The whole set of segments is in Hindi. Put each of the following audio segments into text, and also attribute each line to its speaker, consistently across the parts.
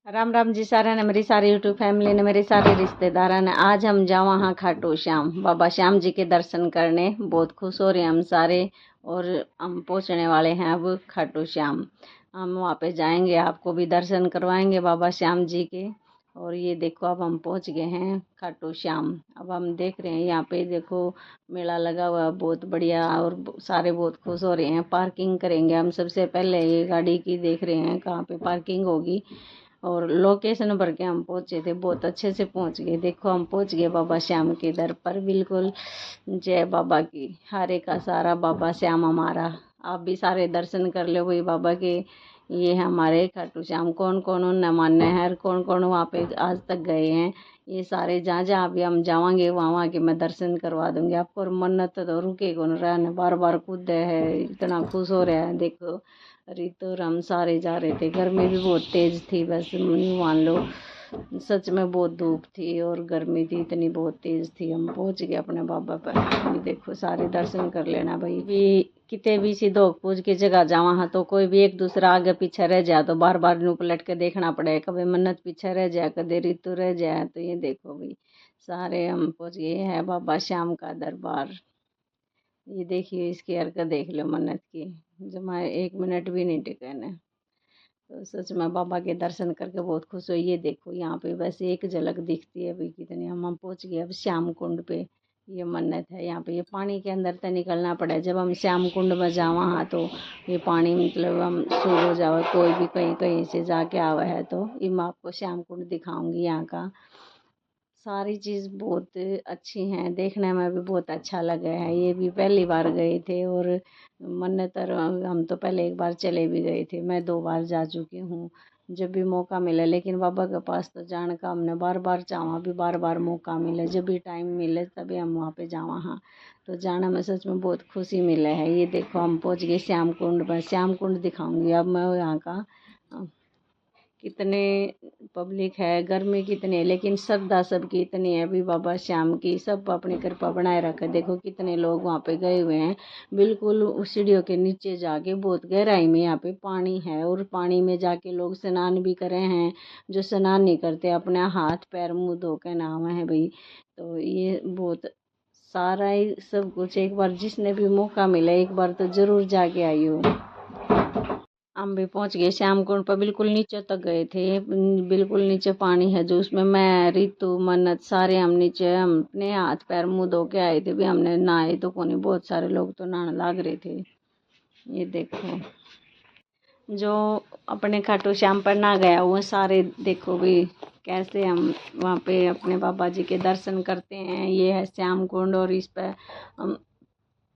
Speaker 1: राम राम जी सारा ने, मेरी सारी यूट्यूब फैमिली ने, मेरे सारे रिश्तेदार ने। आज हम जाओ वहाँ खाटू श्याम, बाबा श्याम जी के दर्शन करने। बहुत खुश हो रहे हैं हम सारे। और हम पहुँचने वाले हैं अब खाटू श्याम। हम वहाँ पे जाएंगे, आपको भी दर्शन करवाएंगे बाबा श्याम जी के। और ये देखो, अब हम पहुँच गए हैं खाटू श्याम। अब हम देख रहे हैं यहाँ पे, देखो मेला लगा हुआ है बहुत बढ़िया। और सारे बहुत खुश हो रहे हैं। पार्किंग करेंगे हम, सबसे पहले ये गाड़ी की देख रहे हैं कहाँ पे पार्किंग होगी। और लोकेशन भर के हम पहुंचे थे, बहुत अच्छे से पहुंच गए। देखो हम पहुंच गए बाबा श्याम के दर पर बिल्कुल। जय बाबा की, हारे का सारा बाबा श्याम हमारा। आप भी सारे दर्शन कर लो भाई बाबा के। ये है हमारे खाटू श्याम। कौन कौन उन्हें मान्य है और कौन कौन वहाँ पे आज तक गए हैं, ये सारे जहाँ जहाँ भी हम जावांगे वहाँ वहाँ के मैं दर्शन करवा दूंगी आपको। और मन्नत तो रुके कौन रहा है, बार बार कूद है, इतना खुश हो रहा है। देखो रितु और हम सारे जा रहे थे। गर्मी भी बहुत तेज थी, बस मान लो सच में बहुत धूप थी और गर्मी थी, इतनी बहुत तेज थी। हम पहुंच गए अपने बाबा पर। ये देखो सारे दर्शन कर लेना भाई। भी किते भी सीधो पूज की जगह जावा हाँ, तो कोई भी एक दूसरा आगे पीछे रह जाए तो बार बार नू पलट के देखना पड़े। कभी मन्नत पीछे रह जाए, कभी रितु रह जाए। तो ये देखो भाई सारे हम पहुंच गए हैं बाबा श्याम का दरबार। ये देखिए इसकी हरकत देख लो मन्नत की, जमा 1 मिनट भी नहीं टिके ने। तो सच में बाबा के दर्शन करके बहुत खुश हुई। ये देखो यहाँ पे बस एक झलक दिखती है अभी कितनी। हम पहुँच गए अब श्याम कुंड पे। ये मन्नत है यहाँ पे। ये पानी के अंदर तो निकलना पड़ा है। जब हम श्याम कुंड में जावा हाँ, तो ये पानी मतलब हम शुरू हो जाओ, कोई भी कहीं कहीं से जाके आवा है तो ये मैं आपको श्याम कुंड दिखाऊंगी। यहाँ का सारी चीज़ बहुत अच्छी हैं, देखने में भी बहुत अच्छा लगा है। ये भी पहली बार गए थे। और मन्नतर हम तो पहले एक बार चले भी गए थे, मैं 2 बार जा चुकी हूँ। जब भी मौका मिले, लेकिन बाबा के पास तो जाने का हमने बार बार चाहा भी, बार बार मौका मिले, जब भी टाइम मिले तभी हम वहाँ पे जावा हाँ। तो जाना में सच में बहुत खुशी मिले है। ये देखो हम पहुँच गए श्याम कुंड पर। श्याम कुंड दिखाऊंगी अब मैं यहाँ का। कितने पब्लिक है, गर्मी कितनी है, लेकिन श्रद्धा सबकी इतनी है भी बाबा श्याम की। सब अपनी कृपा बनाए रखे। देखो कितने लोग वहाँ पे गए हुए हैं। बिल्कुल उस सीढ़ियों के नीचे जाके बहुत गहराई में यहाँ पे पानी है, और पानी में जाके लोग स्नान भी करे हैं। जो स्नान नहीं करते अपने हाथ पैर मुंह धो के नहावे हैं भाई। तो ये बहुत सारा ही सब कुछ। एक बार जिसने भी मौका मिला एक बार तो जरूर जाके आई हो। हम भी पहुंच गए श्याम कुंड पर। बिल्कुल नीचे तक गए थे। बिल्कुल नीचे पानी है जो, उसमें मैं रितु मन्नत सारे हम नीचे, हम अपने हाथ पैर मुंह धो के आए थे भी। हमने नहाए तो कोनी, बहुत सारे लोग तो नहाने लाग रहे थे। ये देखो जो अपने खाटू श्याम पर ना गया वो सारे देखो भी कैसे हम वहाँ पे अपने बाबा जी के दर्शन करते हैं। ये है श्याम कुंड। और इस पर हम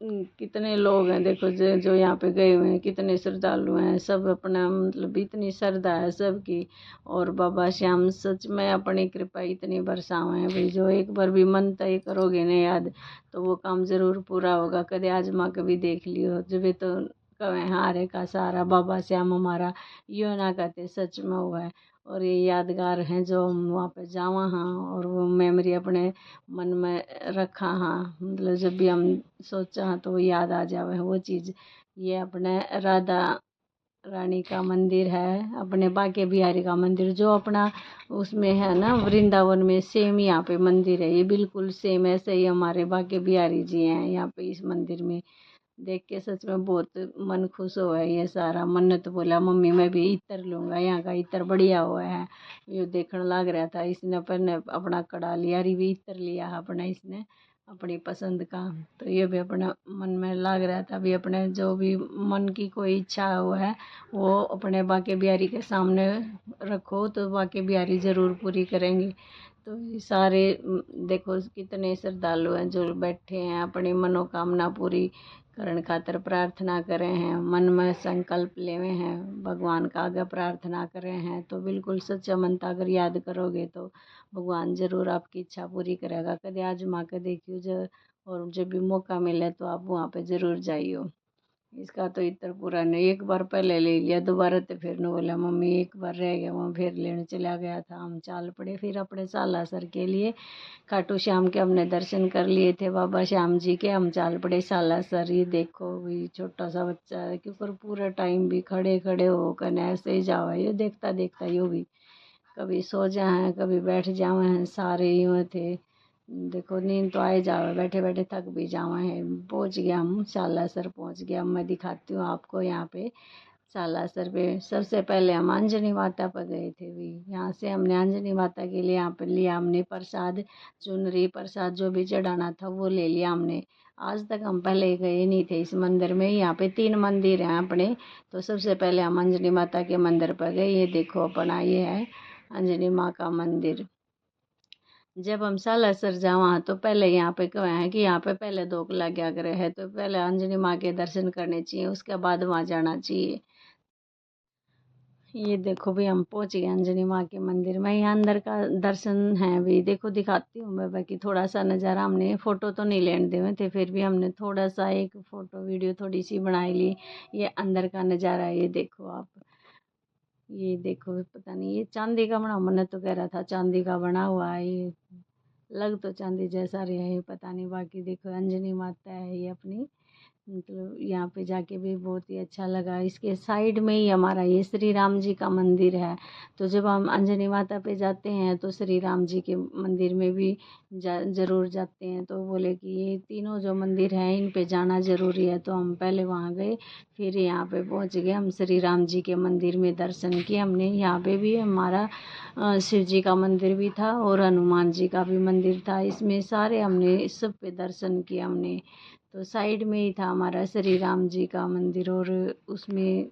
Speaker 1: कितने लोग हैं देखो, जो जो यहाँ पे गए हुए हैं, कितने श्रद्धालु हैं सब। अपना मतलब इतनी श्रद्धा है सबकी। और बाबा श्याम सच में अपनी कृपा इतनी बरसावे हैं भाई। जो एक बार भी मन तय करोगे ना याद, तो वो काम जरूर पूरा होगा। कदे आजमा कभी देख लियो जब तो कहे हारे का सहारा बाबा श्याम हमारा। यो ना कहते सच में हुआ है। और ये यादगार हैं जो हम वहाँ पे जावा हाँ, और वो मेमोरी अपने मन में रखा हाँ। मतलब जब भी हम सोचा हाँ तो वो याद आ जावे वो चीज़। ये अपने राधा रानी का मंदिर है, अपने बांके बिहारी का मंदिर जो अपना उसमें है ना वृंदावन में, सेम यहाँ पे मंदिर है। ये बिल्कुल सेम ऐसे ही हमारे बांके बिहारी जी हैं यहाँ पे इस मंदिर में। देख के सच में बहुत मन खुश हुआ है। ये सारा मन्नत बोला मम्मी मैं भी इत्र लूँगा, यहाँ का इत्र बढ़िया हुआ है। ये देखने लग रहा था, इसने अपन अपना कड़ा लिया, री भी इत्र लिया अपना इसने अपनी पसंद का। तो ये भी अपना मन में लग रहा था भी, अपने जो भी मन की कोई इच्छा हो है वो अपने बांके बिहारी के सामने रखो तो बांके बिहारी ज़रूर पूरी करेंगे। तो ये सारे देखो कितने श्रद्धालु हैं जो बैठे हैं अपनी मनोकामना पूरी करण खातर प्रार्थना करे हैं, मन में संकल्प लेवे हैं, भगवान का आगे प्रार्थना करे हैं। तो बिल्कुल सच्चा मन था अगर याद करोगे तो भगवान जरूर आपकी इच्छा पूरी करेगा। कदे आजमा के देखियो जो, और जब भी मौका मिले तो आप वहाँ पे ज़रूर जाइयो। इसका तो इतना पूरा नहीं, एक बार पहले ले लिया, दोबारा तो फिर न बोला मम्मी एक बार रह गया वहाँ, फिर लेने चला गया था। हम चाल पड़े फिर अपने सालासर के लिए। खाटू श्याम के हमने दर्शन कर लिए थे बाबा श्याम जी के। हम चाल पड़े सालासर। ये देखो भी छोटा सा बच्चा है, क्योंकि पूरा टाइम भी खड़े खड़े हो कर ऐसे ही जाओ, ये देखता देखता यो भी कभी सो जाए कभी बैठ जावे हैं, सारे यूँ थे। देखो नींद तो आए जावे, बैठे बैठे थक भी जावे हैं। पहुँच गया हम सालासर पहुँच गया। मैं दिखाती हूँ आपको यहाँ पे सालासर पे। सबसे पहले हम अंजनी माता पर गए थे भी। यहाँ से हमने अंजनी माता के लिए यहाँ पे लिया हमने प्रसाद, चुनरी प्रसाद जो भी चढ़ाना था वो ले लिया हमने। आज तक हम पहले गए नहीं थे इस मंदिर में। यहाँ पे 3 मंदिर हैं अपने। तो सबसे पहले हम अंजनी माता के मंदिर पर गए। ये देखो अपना ये है अंजनी माँ का मंदिर। जब हम सालासर जावा तो पहले यहाँ पे क्या है कि यहाँ पे पहले 2 लग्याग्रह है, तो पहले अंजनी माँ के दर्शन करने चाहिए, उसके बाद वहाँ जाना चाहिए। ये देखो भी हम पहुंच गए अंजनी माँ के मंदिर में। यहाँ अंदर का दर्शन है भी, देखो दिखाती हूँ मैं। बाकी थोड़ा सा नज़ारा, हमने फ़ोटो तो नहीं लेने देवे थे, फिर भी हमने थोड़ा सा एक फ़ोटो वीडियो थोड़ी सी बनाई ली। ये अंदर का नज़ारा है, ये देखो आप। ये देखो पता नहीं ये चांदी का बना, मैंने तो कह रहा था चांदी का बना हुआ है। ये लग तो चांदी जैसा रहा है, पता नहीं। बाकी देखो अंजनी माता है ये अपनी, मतलब यहाँ पे जाके भी बहुत ही अच्छा लगा। इसके साइड में ही हमारा ये श्री राम जी का मंदिर है। तो जब हम अंजनी माता पे जाते हैं तो श्री राम जी के मंदिर में भी ज़रूर जाते हैं। तो बोले कि ये तीनों जो मंदिर हैं इन पे जाना ज़रूरी है, तो हम पहले वहाँ गए, फिर यहाँ पे पहुँच गए। हम श्री राम जी के मंदिर में दर्शन किए हमने। यहाँ पे भी हमारा शिव जी का मंदिर भी था और हनुमान जी का भी मंदिर था। इसमें सारे हमने सब पे दर्शन किया हमने। तो साइड में ही था हमारा श्री राम जी का मंदिर और उसमें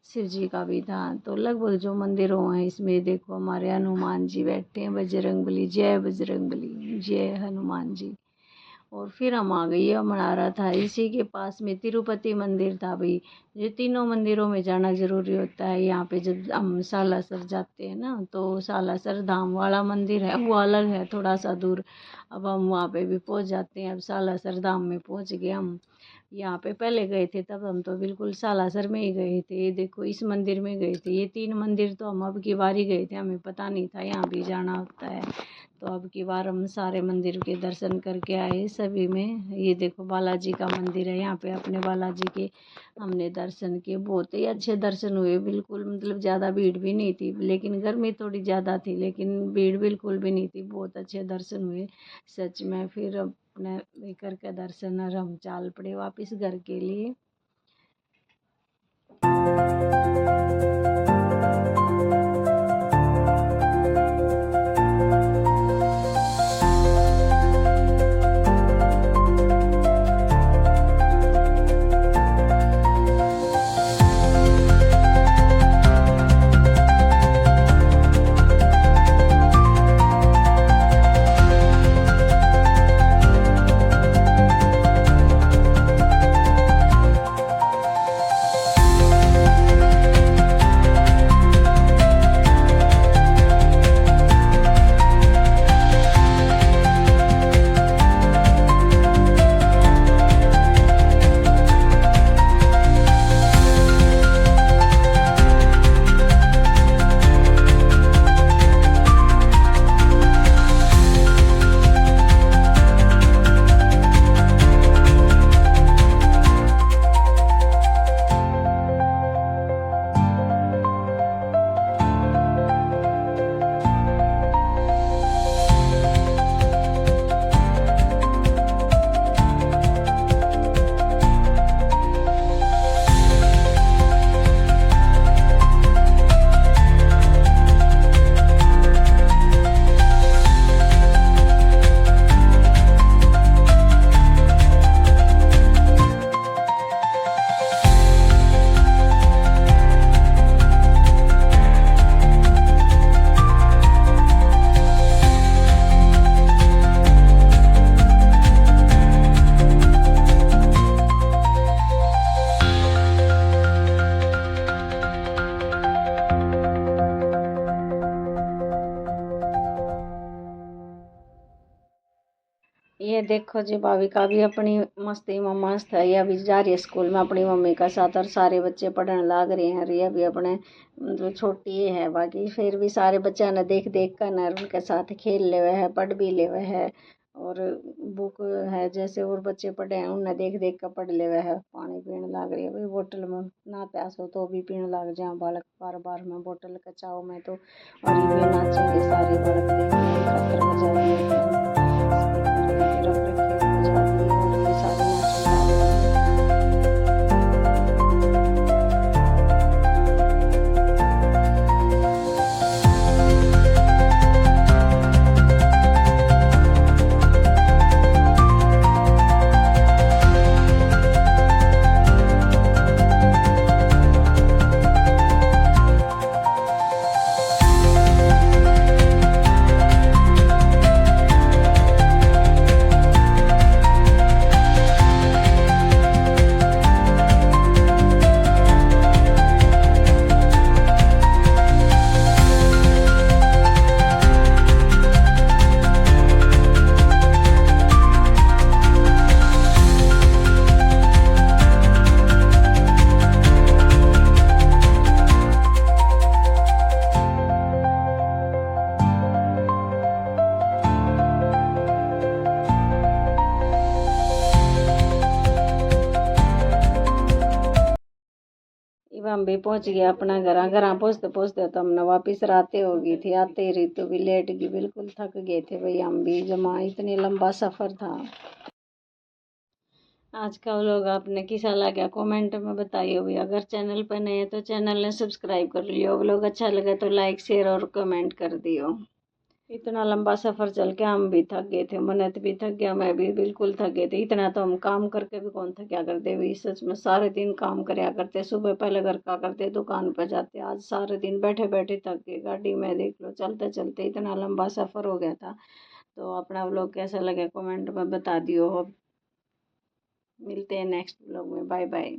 Speaker 1: शिव जी का भी था। तो लगभग जो मंदिरों हैं इसमें देखो हमारे हनुमान जी बैठे हैं। बजरंगबली, जय बजरंगबली, जय हनुमान जी। और फिर हम आ गए। ये मना रहा था इसी के पास में तिरुपति मंदिर था भाई। ये तीनों मंदिरों में जाना ज़रूरी होता है। यहाँ पे जब हम सालासर जाते हैं ना, तो सालासर धाम वाला मंदिर है वो अलग है थोड़ा सा दूर। अब हम वहाँ पे भी पहुँच जाते हैं। अब सालासर धाम में पहुँच गए हम। यहाँ पे पहले गए थे तब हम तो बिल्कुल सालासर में ही गए थे। ये देखो इस मंदिर में गए थे। ये 3 मंदिर तो हम अब की बार ही गए थे, हमें पता नहीं था यहाँ भी जाना होता है। तो अब की बार हम सारे मंदिर के दर्शन करके आए सभी में। ये देखो बालाजी का मंदिर है, यहाँ पे अपने बालाजी के हमने दर्शन किए। बहुत ही अच्छे दर्शन हुए बिल्कुल, मतलब ज़्यादा भीड़ भी नहीं थी, लेकिन गर्मी थोड़ी ज़्यादा थी, लेकिन भीड़ बिल्कुल भी नहीं थी। बहुत अच्छे दर्शन हुए सच में। फिर अपने लेकर के दर्शन और हम चाल पड़े वापस घर के लिए। ये देखो जी भाविका भी अपनी मस्ती में मस्त है। ये अभी जा रही है स्कूल में अपनी मम्मी का साथ, और सारे बच्चे पढ़ने लग रहे हैं। ये भी अपने मतलब छोटी है, बाकी फिर भी सारे बच्चा ने देख देख कर न उनके साथ खेल ले हुए है, पढ़ भी ले हुए है। और बुक है जैसे और बच्चे पढ़े हैं उन्हें देख देख कर पढ़ ले, वह पानी पीने लाग रही है भाई बोतल में, ना प्यास हो तो भी पीने लग जाए बालक बार बार में बोतल का चाव में तो। और ये नाचेंगे सारे बालक, देखने खतर बजा दिए स्पीकर रख रखे बजा दिए और ये सारे नाचने वाले हैं। इब हम भी पहुंच गए अपना घर पहुंचते पहुंचते तो हमने वापिस रातें हो गई थी, आते ही ऋतु भी लेट गई, बिल्कुल थक गए थे भाई हम भी, जमा इतनी लंबा सफ़र था। आज का व्लॉग आपने कैसा लगा कमेंट में बताइए भी, अगर चैनल पर नए हैं तो चैनल ने सब्सक्राइब कर लियो, व्लॉग अच्छा लगे तो लाइक शेयर और कमेंट कर दियो। इतना लंबा सफ़र चल के हम भी थक गए थे, मन्नत भी थक गया, मैं भी बिल्कुल थक गए थे। इतना तो हम काम करके भी कौन थका करते भी, सच में सारे दिन काम करया करते, सुबह पहले घर का करते दुकान पर जाते, आज सारे दिन बैठे बैठे थक गए, गाड़ी में देख लो चलते चलते इतना लंबा सफ़र हो गया था। तो अपना व्लॉग कैसा लगे कमेंट में बता दियो हो। मिलते हैं नेक्स्ट व्लॉग में, बाय बाय।